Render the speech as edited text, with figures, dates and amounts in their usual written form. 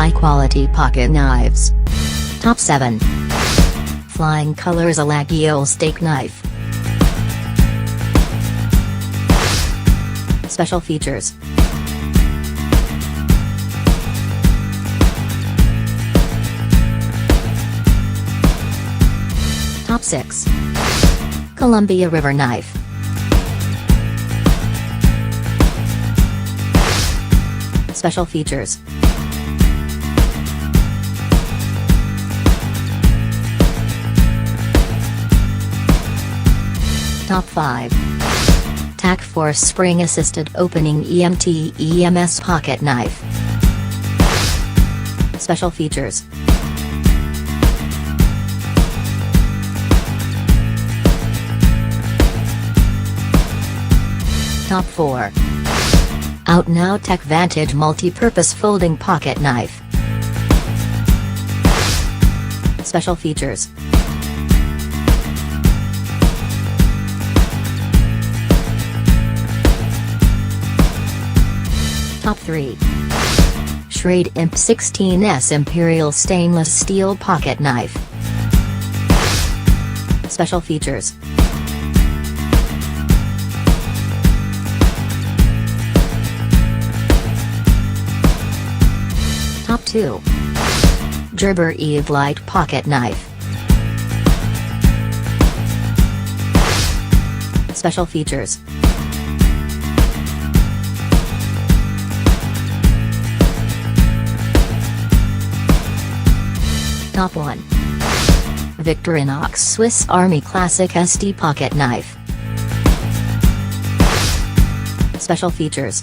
high-quality pocket knives. Top 7. FlyingColors Laguiole steak knife. Special features. Top 6. Columbia River knife. Special features. Top 5. TAC-FORCE spring-assisted opening EMS pocket knife. Special features. Top 4. OutNowTech VANTAGE multi-purpose folding pocket knife. Special features. Top 3. Schrade Imp 16S Imperial stainless steel pocket knife. Special features. Top 2. Gerber Lite pocket knife. Special features. Top 1. Victorinox Swiss Army Classic SD pocket knife. Special features.